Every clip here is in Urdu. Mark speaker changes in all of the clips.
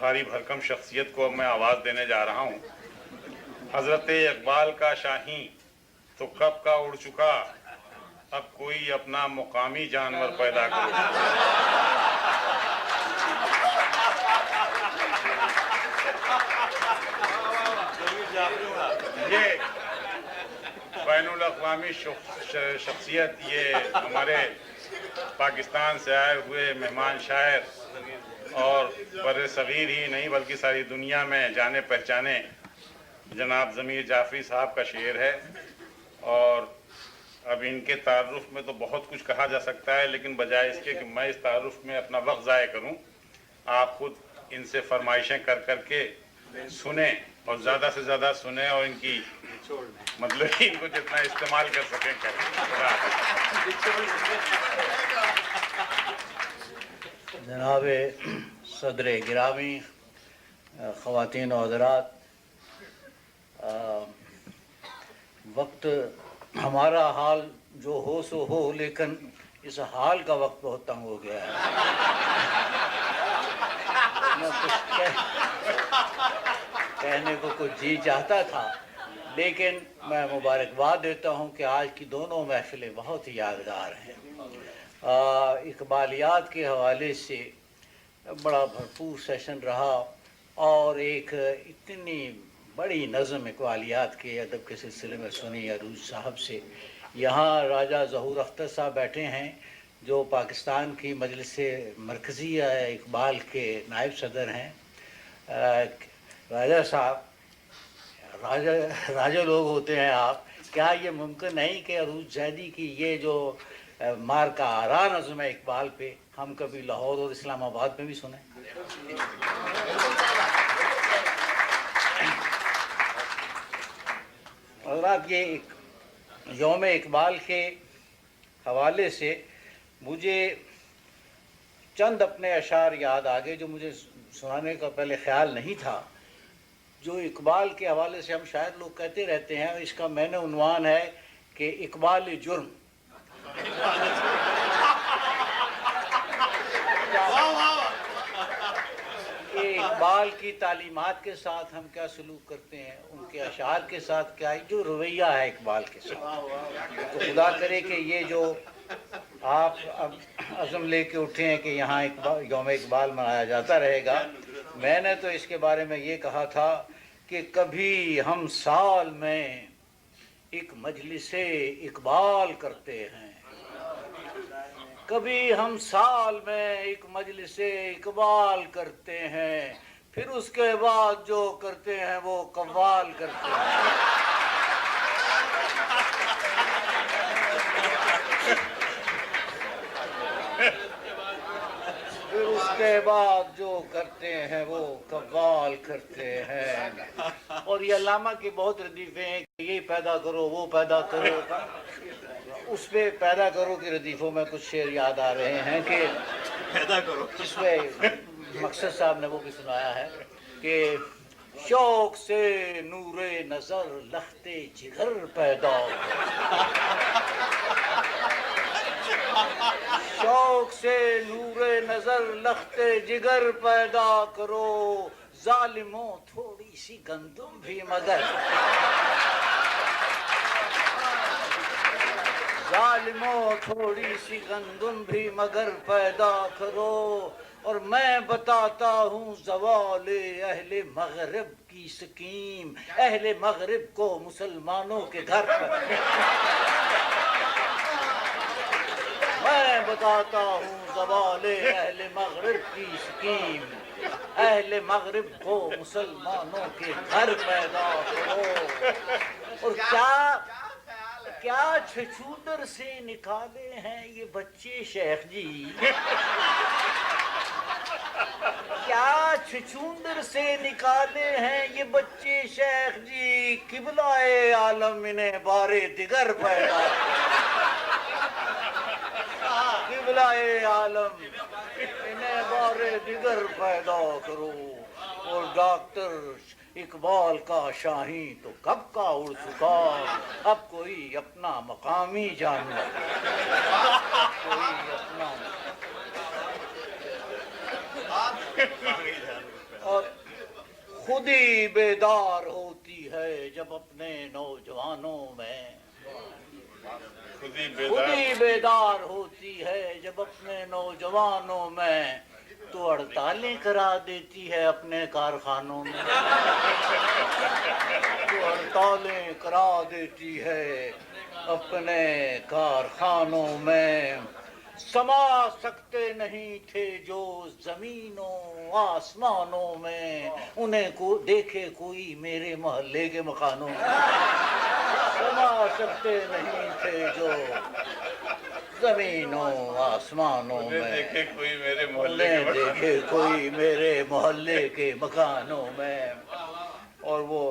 Speaker 1: بھاری بھرکم شخصیت کو اب میں آواز دینے جا رہا ہوں۔ حضرت اقبال کا شاہین تو کب کا اڑ چکا، اب کوئی اپنا مقامی جانور پیدا کرے۔ یہ بین الاقوامی شخصیت، یہ ہمارے پاکستان سے آئے ہوئے مہمان شاعر اور بر صغیر ہی نہیں بلکہ ساری دنیا میں جانے پہچانے جناب ضمیر جعفری صاحب کا شعر ہے، اور اب ان کے تعارف میں تو بہت کچھ کہا جا سکتا ہے، لیکن بجائے اس کے کہ میں اس تعارف میں اپنا وقت ضائع کروں، آپ خود ان سے فرمائشیں کر کر کے سنیں اور زیادہ سے زیادہ سنیں اور ان کی مطلب ان کو جتنا استعمال کر سکیں کریں۔
Speaker 2: جناب صدر گرامی، خواتین و حضرات، وقت ہمارا حال جو ہو سو ہو، لیکن اس حال کا وقت بہت تنگ ہو گیا ہے۔ میں کچھ کہنے کو کچھ جی چاہتا تھا، لیکن میں مبارکباد دیتا ہوں کہ آج کی دونوں محفلیں بہت ہی یادگار ہیں۔ اقبالیات کے حوالے سے بڑا بھرپور سیشن رہا، اور ایک اتنی بڑی نظم اقبالیات کے ادب کے سلسلے میں سنی عروج صاحب سے۔ یہاں راجہ ظہور اختر صاحب بیٹھے ہیں جو پاکستان کی مجلس مرکزی اقبال کے نائب صدر ہیں۔ راجہ صاحب، راجہ لوگ ہوتے ہیں آپ، کیا یہ ممکن نہیں کہ عروج زیدی کی یہ جو مار کا آرا نظم ہے اقبال پہ ہم کبھی لاہور اور اسلام آباد میں بھی سنیں؟ اور آپ یہ یوم اقبال کے حوالے سے مجھے چند اپنے اشعار یاد آ گئے جو مجھے سنانے کا پہلے خیال نہیں تھا، جو اقبال کے حوالے سے ہم شاید لوگ کہتے رہتے ہیں۔ اس کا میں نے عنوان ہے کہ اقبال جرم۔ اقبال کی تعلیمات کے ساتھ ہم کیا سلوک کرتے ہیں، ان کے اشعار کے ساتھ کیا جو رویہ ہے اقبال کے ساتھ۔ تو خدا کرے کہ یہ جو آپ اب عزم لے کے اٹھے ہیں کہ یہاں یوم اقبال منایا جاتا رہے گا، میں نے تو اس کے بارے میں یہ کہا تھا کہ کبھی ہم سال میں ایک مجلس اقبال کرتے ہیں، کبھی ہم سال میں ایک مجلس اقبال کرتے ہیں، پھر اس کے بعد جو کرتے ہیں وہ قوال کرتے ہیں۔ پھر اس کے بعد جو کرتے ہیں وہ قوال کرتے ہیں۔ اور یہ علامہ کی بہت ردیفیں ہیں کہ یہ پیدا کرو وہ پیدا کرو، اس پہ پیدا کرو کی ردیفوں میں کچھ شعر یاد آ رہے ہیں کہ پیدا کرو، جس میں مقصد صاحب نے وہ بھی سنایا ہے کہ شوق سے نور نظر لخت جگر پیدا شوق سے نور نظر لخت جگر پیدا کرو، ظالموں تھوڑی سی گندم بھی مگر ظالموں تھوڑی سی گندم بھی مگر پیدا کرو۔ اور میں بتاتا ہوں زوال اہل مغرب کی سکیم، اہل مغرب کو مسلمانوں کے گھر پر میں بتاتا ہوں زوال اہل مغرب کی سکیم، اہل مغرب کو مسلمانوں کے گھر پیدا کرو۔ اور کیا چھچھوندر سے نکالے ہیں یہ بچے شیخ جی، کیا چھچھوندر سے نکالے ہیں یہ بچے شیخ جی، قبلہ عالم انہیں بارے دیگر پیدا قبلہ عالم انہیں بارے دیگر پیدا کرو۔ اور ڈاکٹر اقبال کا شاہین تو کب کا اڑ چکا، اب کوئی اپنا مقامی جانور کوئی اپنا اور خود ہی بیدار ہوتی ہے جب اپنے نوجوانوں میں،
Speaker 1: خود ہی
Speaker 2: خود ہی بیدار ہوتی ہے جب اپنے نوجوانوں میں، تو ہڑتالیں کرا دیتی ہے اپنے کارخانوں میں، تو ہڑتالیں کرا دیتی ہے اپنے کارخانوں میں۔ سما سکتے نہیں تھے جو زمینوں آسمانوں میں، انہیں کو دیکھے کوئی میرے محلے کے مکانوں میں۔ سما سکتے نہیں تھے جو زمینوں آسمانوں میں،
Speaker 1: دیکھے کوئی میرے محلے
Speaker 2: انہیں دیکھے کوئی میرے محلے کے مکانوں میں۔ اور وہ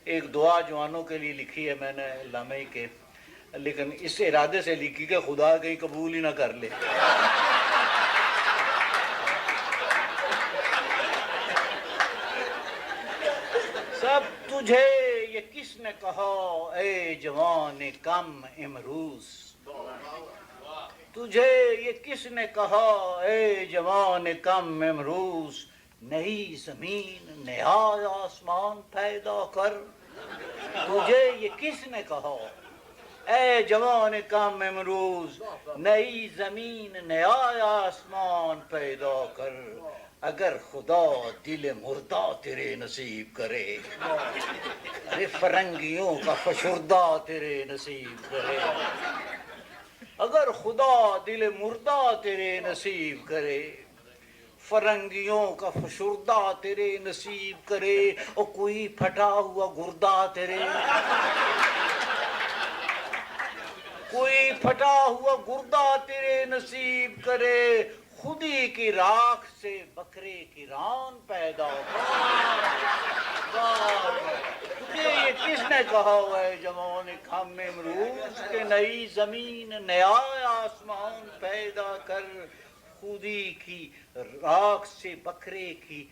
Speaker 2: ایک دعا جوانوں کے لیے لکھی ہے میں نے علامہ کے، لیکن اس ارادے سے لکھی کہ خدا کہیں قبول ہی نہ کر لے۔ سب تجھے یہ کس نے کہا اے جوان کم امروز، تجھے یہ کس نے کہا اے جوان کم امروز، نئی زمین نیا آسمان پیدا کر۔ تجھے یہ کس نے کہا اے جوان کم امروز، نئی زمین نیا آسمان پیدا کر، اگر خدا دل مردہ تیرے نصیب کرے، ارے فرنگیوں کا فشردہ تیرے نصیب کرے، اگر خدا دل مردہ تیرے نصیب کرے، فرنگیوں کا فشردہ تیرے نصیب کرے، اور کوئی پھٹا ہوا گردہ تیرے، کوئی پھٹا ہوا گردہ تیرے نصیب کرے، خودی کی راکھ سے بکرے کی ران پیدا کر۔ تجھے یہ کس نے کہا ہے جوان کم امروز کہ نئی زمین نیا آسمان پیدا کر، خودی کی راکھ سے بکرے کی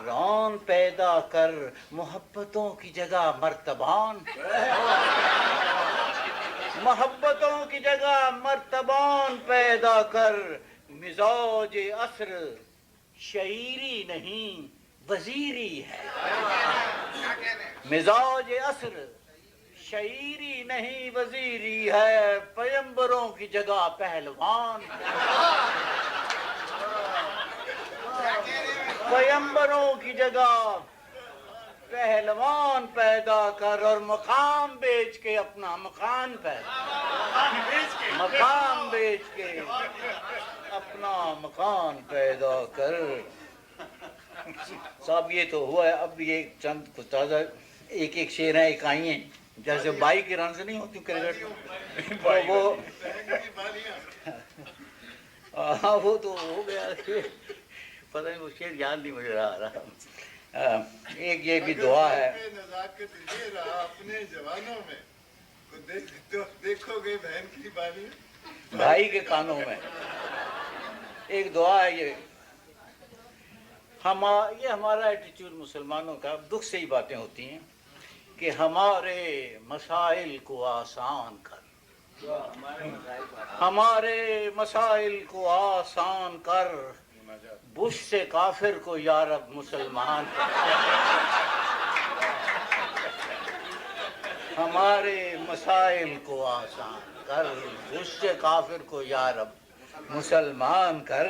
Speaker 2: ران پیدا کر، محبتوں کی جگہ مرتبان، محبتوں کی جگہ مرتبان پیدا کر، مزاج عصر شاعری نہیں وزیری ہے، مزاج عصر شاعری نہیں وزیری ہے، پیمبروں کی جگہ پہلوان، پیمبروں کی جگہ پہلوان پیدا کر، اور مقام بیچ کے اپنا مکان پیدا، مقام بیچ کے اپنا مکان پیدا کر۔ صاحب یہ تو ہوا ہے، اب یہ چند کچھ تازہ ایک ایک شعر ہیں، اکائی ہیں، جیسے بائی کے رن سے نہیں ہوتی کرکٹ میں، وہ وہ تو ہو گیا، پتہ نہیں وہ شعر یاد نہیں مجھے آ رہا۔ ایک یہ بھی دعا ہے،
Speaker 3: نزاکت یہ رہا اپنے جوانوں میں، دیکھو گے بہن کی باری
Speaker 2: بھائی کے کانوں میں۔ ایک دعا ہے یہ ہمارا ایٹیچیوڈ مسلمانوں کا، دکھ سے ہی باتیں ہوتی ہیں کہ ہمارے مسائل کو آسان کر، ہمارے مسائل کو آسان کر، بش سے کافر کو یا رب مسلمان کر، ہمارے مسائل کو آسان کر، بش سے کافر کو یا رب مسلمان کر۔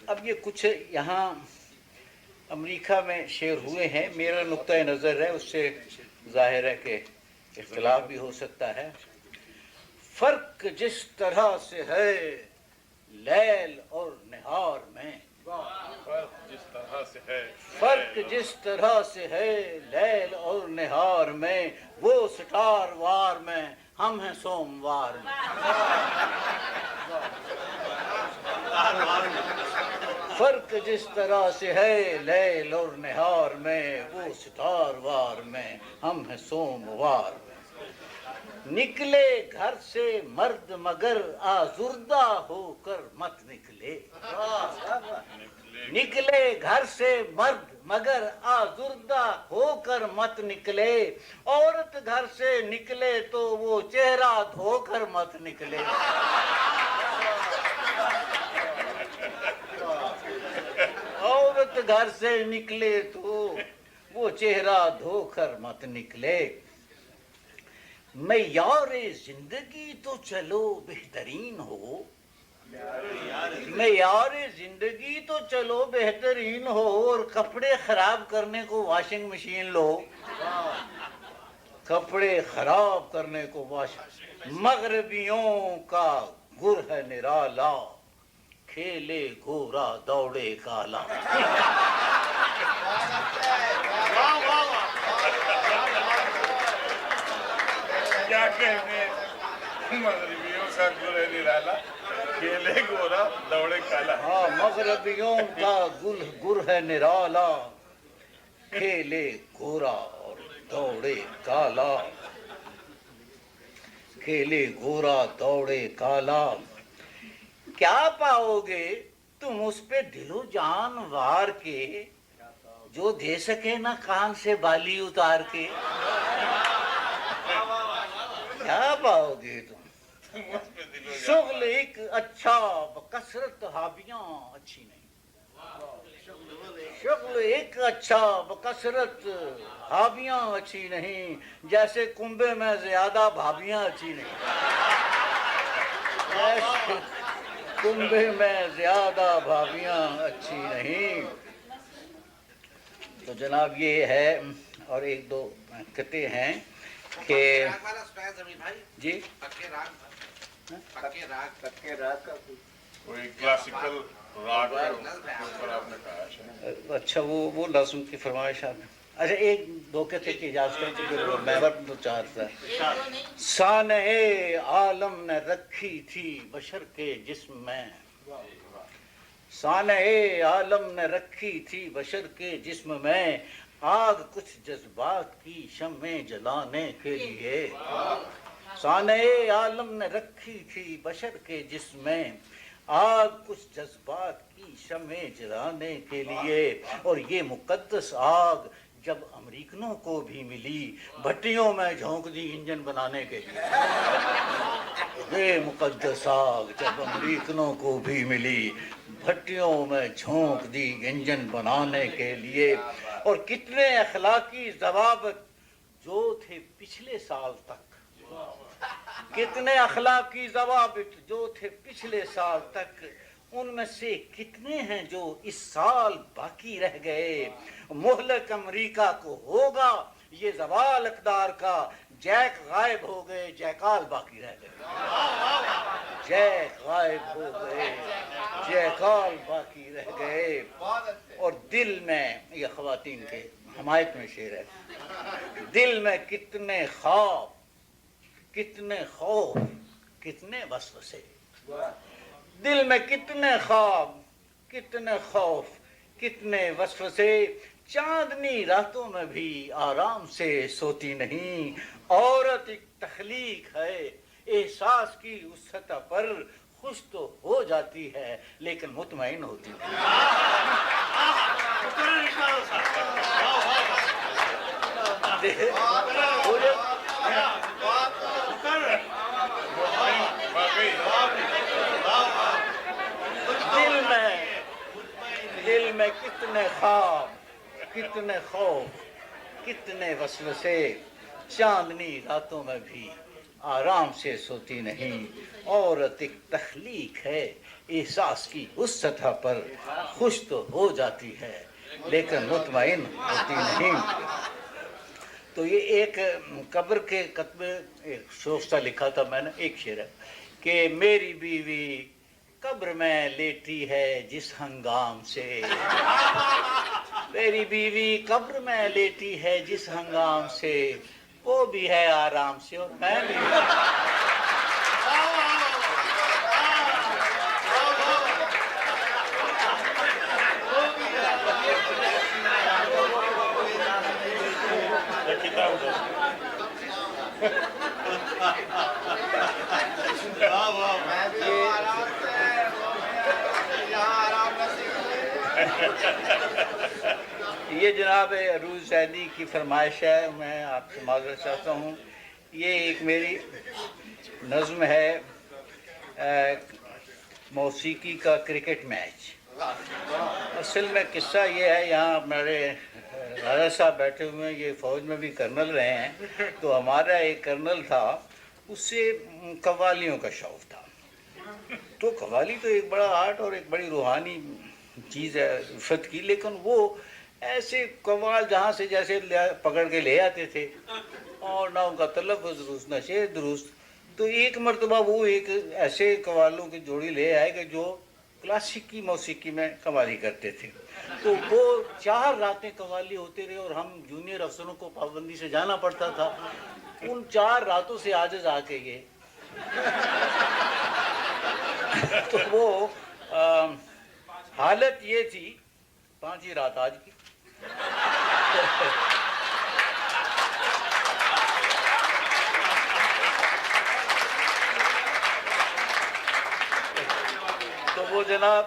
Speaker 2: اب یہ کچھ یہاں امریکہ میں شعر ہوئے ہیں، میرا نقطۂ نظر ہے، اس سے ظاہر ہے کہ اختلاف بھی ہو سکتا ہے۔ فرق جس طرح سے ہے لیل اور نہار میں،
Speaker 1: جس طرح سے ہے،
Speaker 2: فرق جس طرح سے ہے لیل اور نہار میں، وہ سٹار وار میں ہم ہیں سوموار میں، فرق جس طرح سے ہے لیل اور نہار میں، وہ ستار وار میں ہم ہیں سوموار میں۔ نکلے گھر سے مرد مگر آزردہ ہو کر مت نکلے، نکلے گھر سے مرد مگر آزردہ ہو کر مت نکلے، عورت گھر سے نکلے تو وہ چہرہ دھو کر مت نکلے، عورت گھر سے نکلے تو وہ چہرہ دھو کر مت نکلے. معیار زندگی تو چلو بہترین ہو, معیار زندگی تو چلو بہترین ہو, اور کپڑے خراب کرنے کو واشنگ مشین لو, کپڑے خراب کرنے کو مغربیوں کا گر ہے نرالا, کھیلے گورا دوڑے کالا.
Speaker 1: کیا کہنے, مغربیوں کا گل ہے نرالا, کھیلے گورا دوڑے کالا.
Speaker 2: ہاں, مغربیوں کا گر ہے نرالا, کھیلے گورا اور دوڑے کالا, کھیلے گورا دوڑے کالا. کیا پاؤ گے تم اس پہ دل و جان وار کے, جو دے سکے نہ کان سے بالی اتار کے. کیا پاؤ گے تم؟ شغل ایک اچھا بکثرت ہابیاں اچھی نہیں. شغل ایک اچھا بکثرت ہابیاں اچھی نہیں, جیسے کنبے میں زیادہ بھابیاں اچھی نہیں. جیسے کنبے میں زیادہ بھابیاں اچھی نہیں. تو جناب یہ ہے, اور ایک دو قطعے ہیں کہ جی
Speaker 3: پکے راگ کا
Speaker 1: کوئی کلاسیکل راگ کے اوپر آپ نے کہا ہے.
Speaker 2: اچھا, وہ نظم کی فرمائش آپ. اچھا, ایک دو قطعے کی اجازت کریں تو پھر محور تو چاہتا ہے. سانع عالم نے رکھی تھی بشر کے جسم میں, سانع عالم نے رکھی تھی بشر کے جسم میں, آگ کچھ جذبات کی شمعیں جلانے کے لیے. سانع عالم نے رکھی تھی بشر کے جسم میں, آگ کچھ جذبات کی شمعیں جلانے کے لیے. اور یہ مقدس آگ جب امریکنوں کو بھی ملی, بھٹیوں میں جھونک دی انجن بنانے کے لیے. یہ مقدس آگ جب امریکنوں کو بھی ملی, بھٹیوں میں جھونک دی انجن بنانے کے لیے. اور کتنے اخلاقی ضوابط جو تھے پچھلے سال تک, کتنے اخلاقی ضوابط جو تھے پچھلے سال تک, ان میں سے کتنے ہیں جو اس سال باقی رہ گئے. مہلک امریکہ کو ہوگا یہ زوال اقدار کا, جیک غائب ہو گئے جیکال باقی رہ گئے. جیک غائب ہو گئے جیکال باقی رہ گئے. اور دل میں, یہ خواتین کے حمایت میں شعر ہے, دل میں کتنے خواب, کتنے خوف, کتنے وسوسے. دل میں کتنے خواب, کتنے خوف, کتنے وسوسے. چاندنی راتوں میں بھی آرام سے سوتی نہیں. عورت ایک تخلیق ہے, احساس کی اس سطح پر خوش تو ہو جاتی ہے لیکن مطمئن ہوتی نہیں. دل میں کتنے خواب, کتنے خوف, کتنے وسوسے. چاندنی راتوں میں بھی آرام سے سوتی نہیں. عورت ایک تخلیق ہے, احساس کی اس سطح پر خوش تو ہو جاتی ہے لیکن مطمئن ہوتی نہیں. تو یہ ایک قبر کے کتبے, ایک شوق سا لکھا تھا میں نے, ایک شعر ہے کہ میری بیوی قبر میں لیٹی ہے جس ہنگام سے, میری بیوی قبر میں لیٹی ہے جس ہنگام سے, وہ بھی ہے آرام سے اور میں بھی. یہ جناب عروج زیدی کی فرمائش ہے, میں آپ سے معذرت چاہتا ہوں. یہ ایک میری نظم ہے, موسیقی کا کرکٹ میچ. اصل میں قصہ یہ ہے، یہاں ہمارے راجا صاحب بیٹھے ہوئے ہیں، یہ فوج میں بھی کرنل رہے ہیں، تو ہمارا ایک کرنل تھا، اس سے قوالیوں کا شوق تھا. تو قوالی تو ایک بڑا آرٹ اور ایک بڑی روحانی چیز ہے رفت کی، لیکن وہ ایسے قوال جہاں سے جیسے پکڑ کے لے آتے تھے اور نہ ان کا تلفظ درست نہ شعر درست. تو ایک مرتبہ وہ ایک ایسے قوالوں کی جوڑی لے آئے کہ جو کلاسیکی موسیقی میں قوالی کرتے تھے. تو وہ 4 راتیں قوالی ہوتے رہے اور ہم جونیئر افسروں کو پابندی سے جانا پڑتا تھا. ان 4 راتوں سے عاجز آ کے یہ تو وہ حالت یہ تھی، 5 رات آج کی. تو وہ جناب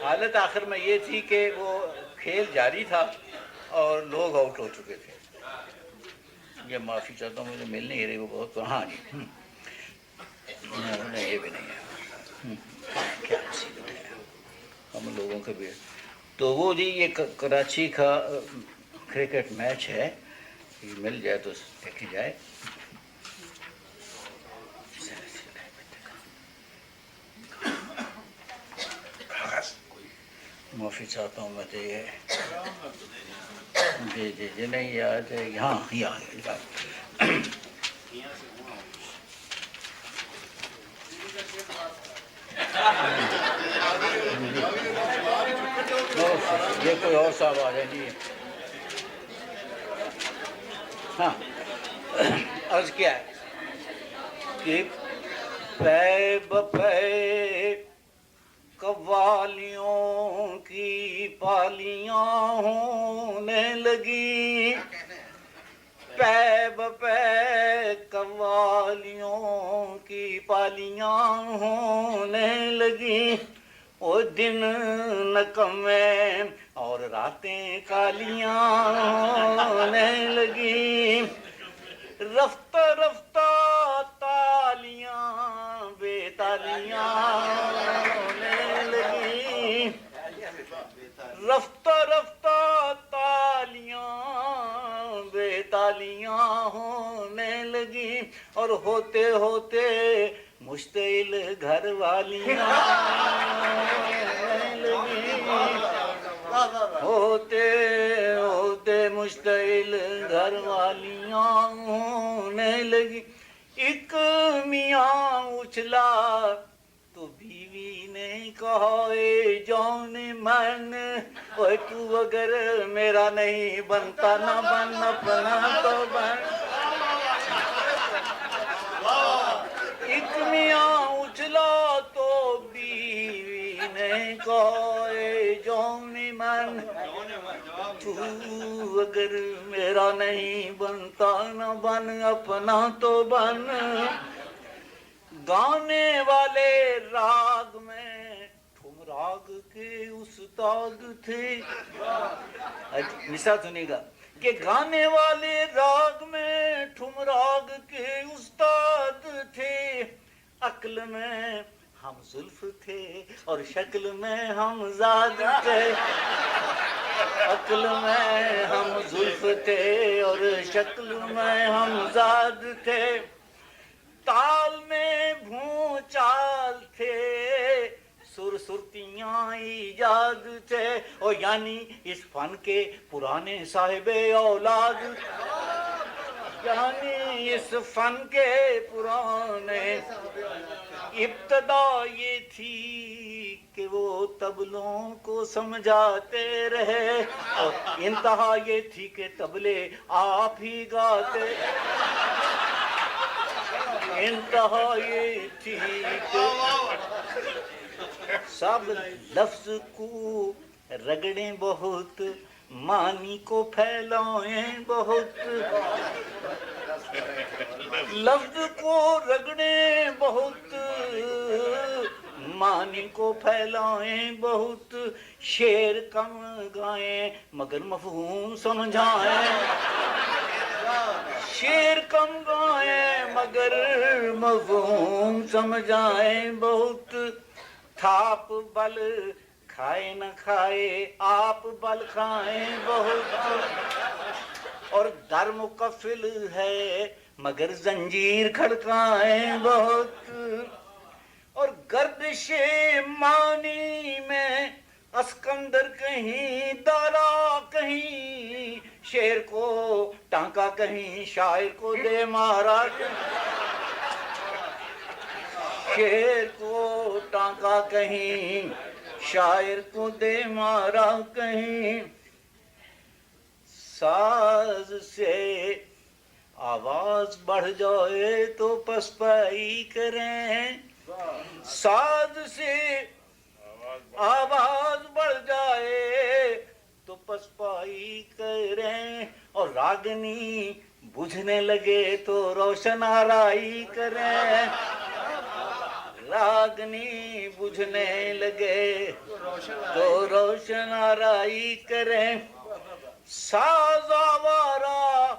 Speaker 2: حالت آخر میں یہ تھی کہ وہ کھیل جاری تھا اور لوگ آؤٹ ہو چکے تھے. یہ معافی چاہتا ہوں، مجھے مل نہیں رہی وہ بہت. ہاں جی، یہ بھی نہیں ہے، کیا مصیبت ہے ہم لوگوں کے بھی. تو وہ جی یہ کراچی کا کرکٹ میچ ہے، مل جائے تو دیکھی جائے. معافی چاہتا ہوں میں تو یہ جی جی جی نہیں یاد ہے. ہاں یاد یہ کوئی اور صاحب آ جائیں جی. ہاں عرض کیا ہے کہ پے بپے قوالیوں کی پالیاں ہونے لگی، پے بپے قوالیوں کی پالیاں ہونے لگی. وہ دن نکمے اور راتیں کالیاں ہونے لگی. رفتہ رفتہ تالیاں بے تالیاں ہونے لگی. رفتہ رفتہ تالیاں بے تالیاں ہونے لگی. اور ہوتے ہوتے مشتعل گھر والیاں ہونے لگی. ہوتے ہوتے مشتعل گھر والیاں ہونے لگی. ایک میاں اچھلا تو بیوی نے کہا اے جان من، اوے تو اگر میرا نہیں بنتا نہ بن اپنا تو بن. ایک میاں اچھلا تو بیوی نے کہا اے جان من، تو اگر میرا نہیں بنتا نہ بن اپنا تو بن. گانے والے راگ میں ٹھم راگ کے استاد تھے. مثال سنیے گا کہ گانے والے راگ میں ٹھم راگ کے استاد تھے. عقل میں ہم زلف تھے اور شکل میں ہم زاد تھے. عقل میں ہم زلف تھے اور شکل میں ہم زاد تھے. تال میں بھون چال تھے، سر سرتیاں ایجاد تھے. اور یعنی اس فن کے پرانے صاحب اولاد، یعنی اس فن کے پرانے. ابتدا یہ تھی کہ وہ طبلوں کو سمجھاتے رہے اور انتہا یہ تھی کہ طبلے آپ ہی گاتے. انتہا یہ تھی کہ سب لفظ کو رگڑیں بہت، معنی کو پھیلائیں بہت. لفظ کو رگڑیں بہت، معنی کو پھیلائیں بہت. شعر کم گائیں مگر مفہوم سمجھائیں. شعر کم گائیں مگر مفہوم سمجھائیں بہت. تھاپ بل کھائے نہ کھائے آپ بل کھائیں بہت، اور در مقفل ہے مگر زنجیر کھڑکائیں بہت، اور گردش مانی میں اسکندر کہیں دارا کہیں، شیر کو ٹانکا کہیں شاعر کو دے مارا، شیر کو ٹانکا کہیں شاعر کو دے مارا کہیں، ساز سے آواز بڑھ جائے تو پسپائی کریں، ساز سے آواز بڑھ جائے تو پسپائی کریں، اور راگنی بجھنے لگے تو روشن آرائی کریں، راگنی بجھنے لگے تو روشن آرائی کریں، ساز آوارا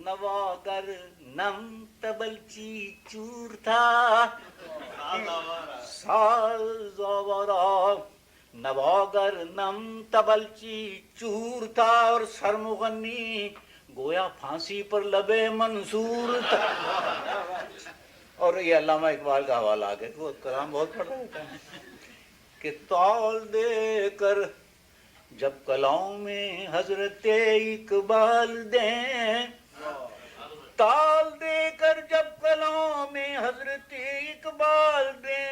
Speaker 2: نواگر نم تبلچی چور تھا، ساز آوارا نواگر نم تبلچی چور تھا، اور سرمغنی گویا پھانسی پر لبے منصور تھا۔ اور یہ علامہ اقبال کا حوالہ آگے، وہ کلام بہت پڑھ رہا ہوتا ہے کہ تال دے کر جب کلاؤں میں حضرت اقبال دیں، تال دے کر جب کلاؤں میں حضرت اقبال دیں،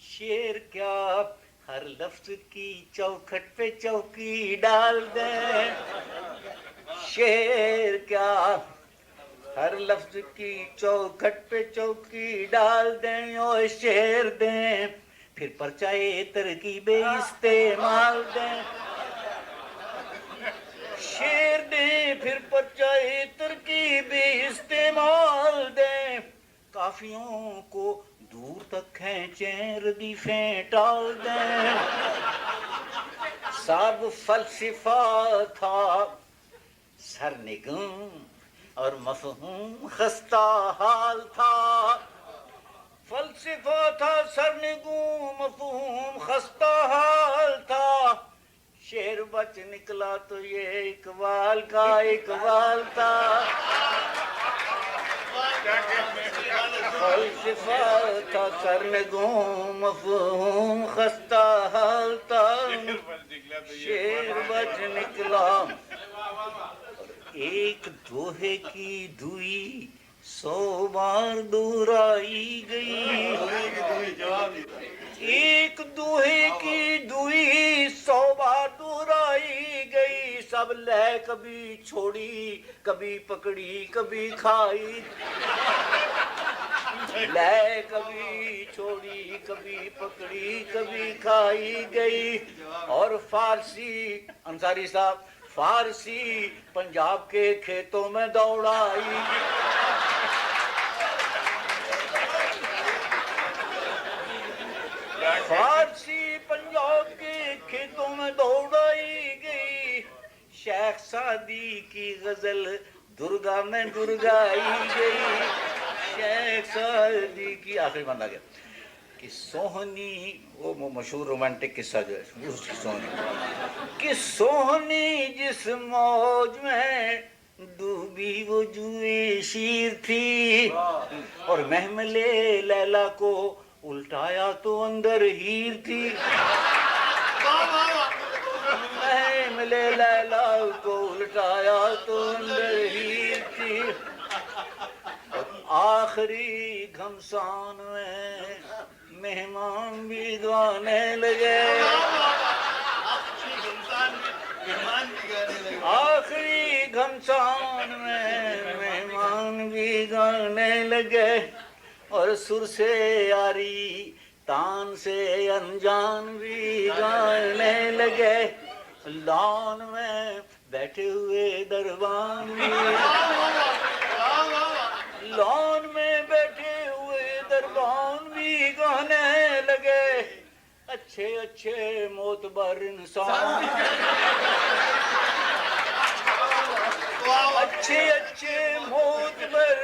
Speaker 2: شعر کیا ہر لفظ کی چوکھٹ پہ چوکی ڈال دیں، شعر کیا ہر لفظ کی چوکھٹ پہ چوکی ڈال دیں، اور شعر دیں پھر پرچہ ترکیب استعمال دیں، شعر دیں پھر پرچہ ترکیب استعمال دیں، قافیوں کو دور تک کھینچیں ردیفیں ٹال دیں، سب فلسفہ تھا سرنگوں اور مفہوم خستہ حال تھا، فلسفہ تھا سرنگوں مفہوم خستہ حال تھا، شعر بچ نکلا تو یہ اقبال کا اقبال تھا، فلسفہ تھا سرنگوں مفہوم خستہ حال تھا، شعر بچ نکلا، ایک دوہے کی دوئی 100 بار دہرائی گئی، ایک دوہے کی دوئی 100 بار دہرائی گئی، سب لے کبھی چھوڑی کبھی پکڑی کبھی کھائی، لے کبھی چھوڑی کبھی پکڑی کبھی کھائی گئی، اور فارسی انصاری صاحب فارسی پنجاب کے کھیتوں میں دوڑائی، فارسی پنجاب کے کھیتوں میں دوڑائی گئی، شیخ سعدی کی غزل درگا میں درگائی گئی، شیخ سعدی کی آخری بندہ گیا کہ سوہنی، وہ مشہور رومانٹک قصہ جو ہے اس کی سوہنی، کہ سوہنی جس موج میں ڈوبی وہ جوئے شیر تھی، اور محمل لیلا کو الٹایا تو اندر ہیر تھی، محمل لیلا کو الٹایا تو اندر ہیر تھی، آخری گھمسان میں مہمان بھی گانے لگے، آخری گھمسان میں مہمان بھی گانے لگے، اور سر سے یاری تان سے انجان بھی گانے لگے، لان میں بیٹھے ہوئے دربان بھی، لان میں بیٹھے ہوئے دربان بھی گانے لگے، اچھے اچھے معتبر انسان، اچھے اچھے معتبر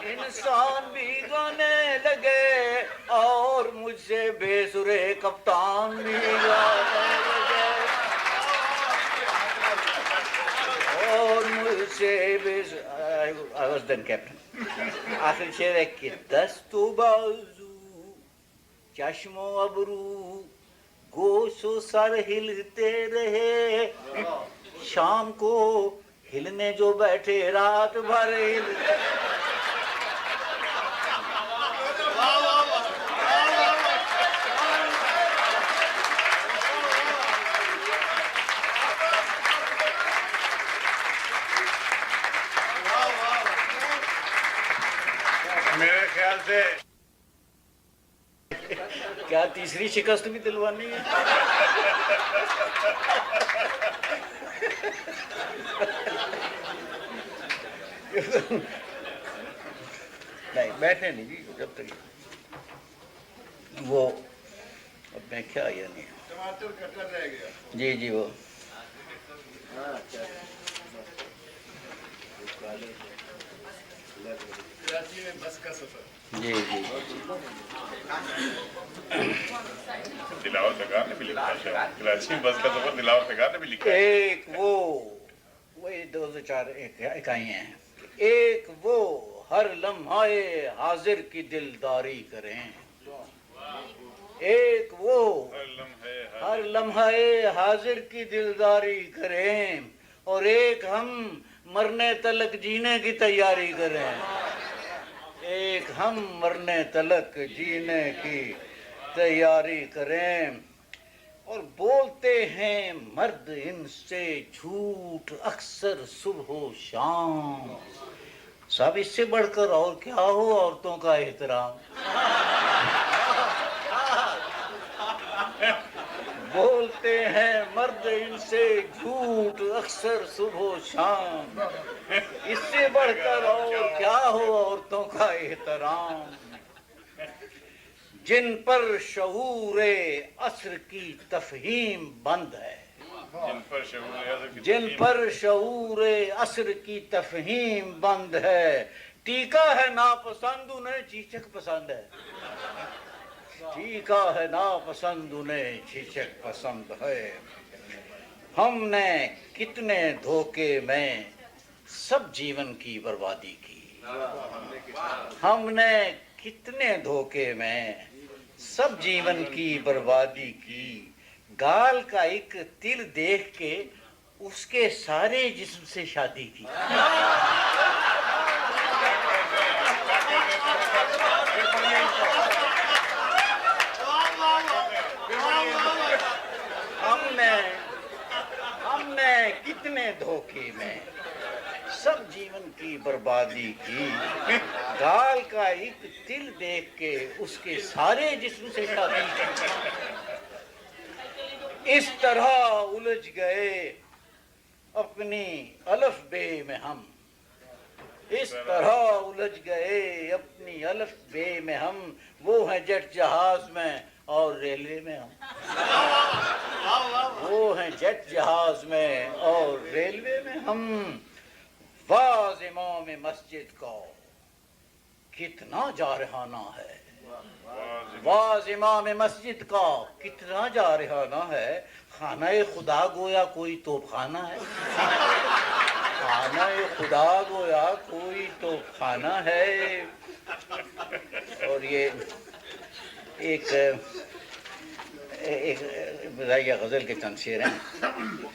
Speaker 2: انسان بھی گانے لگے اور مجھ سے بے سرے کپتان بھی گانے لگے اور مجھ سے بے I was then captain. آخر شعر ہے کہ دست و بازو چشم و ابرو گوش و سر ہلتے رہے شام کو ہلنے جو بیٹھے رات بھر ہلتے
Speaker 1: میرے خیال سے
Speaker 2: کیا تیسری شکست بھی دلوانی ہے نہیں بیٹھنے نہیں جی جب تک وہ اب میں کیا یعنی
Speaker 3: ٹماٹر کٹر رہ گیا.
Speaker 2: جی جی وہ
Speaker 3: کراچی میں بس کا سفر.
Speaker 2: جی جی
Speaker 1: دلاور سرکار نے بھی لکھا ہے کراچی میں بس کا سفر دلاور سرکار نے بھی لکھا ہے.
Speaker 2: ایک وہ دو سے چار اکائیاں ہیں. ایک وہ ہر لمحہ حاضر کی دلداری کریں. ایک وہ ہر لمحہ حاضر کی دلداری کریں اور ایک ہم مرنے تلک جینے کی تیاری کریں. ایک ہم مرنے تلک جینے کی تیاری کریں. اور بولتے ہیں مرد ان سے جھوٹ اکثر صبح و شام. صاحب اس سے بڑھ کر اور کیا ہو عورتوں کا احترام. بولتے ہیں مرد ان سے جھوٹ اکثر صبح و شام. اس سے بڑھ کر اور کیا ہو عورتوں کا احترام. جن پر شعور عصر کی تفہیم بند ہے. جن پر شعور عصر کی تفہیم بند ہے. ٹیکا ہے ناپسند انہیں چیچک پسند ہے. ٹیکا ہے ناپسند انہیں چیچک پسند ہے. ہم نے کتنے دھوکے میں سب جیون کی بربادی کی. ہم نے کتنے دھوکے میں سب جیون کی بربادی کی. گال کا ایک تل دیکھ کے اس کے سارے جسم سے شادی کی. ہم نے کتنے دھوکے میں سب جیون کی بربادی کی. گال کا ایک تل دیکھ کے اس کے سارے جسم سے شادی کی. اس طرح الجھ گئے اپنی الف بے میں ہم. اس طرح الجھ گئے اپنی الف بے میں ہم. وہ ہیں جٹ جہاز میں اور ریلوے میں ہم. وہ ہیں جٹ جہاز میں اور ریلوے میں ہم. واز امام مسجد کا کتنا جارحانہ ہے. واز امام مسجد کا کتنا جارحانہ ہے. خانہ خدا گویا کوئی توپ خانہ ہے. خانہ خدا گویا کوئی توپ خانہ ہے. اور یہ ایک بتائیے غزل کے چند شعر ہیں.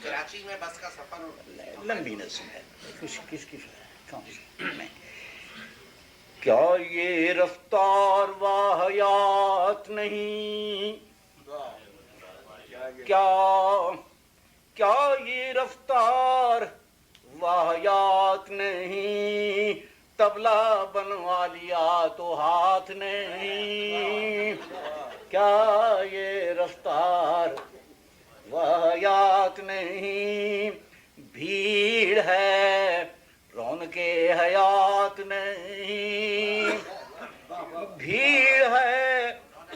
Speaker 4: کراچی میں بس کا سفر
Speaker 2: لمبی نظم ہے. کس کی میں کیا یہ رفتار واحیات نہیں. کیا یہ رفتار واحیات نہیں. طبلہ بنوا لیا تو ہاتھ نہیں. کیا یہ رفتار واحیات نہیں. بھیڑ ہے رونق حیات نہیں. بھیڑ ہے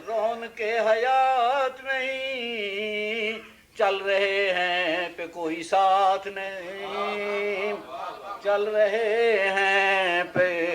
Speaker 2: رونق حیات نہیں. چل رہے ہیں پہ کوئی ساتھ نہیں. چل رہے ہیں پہ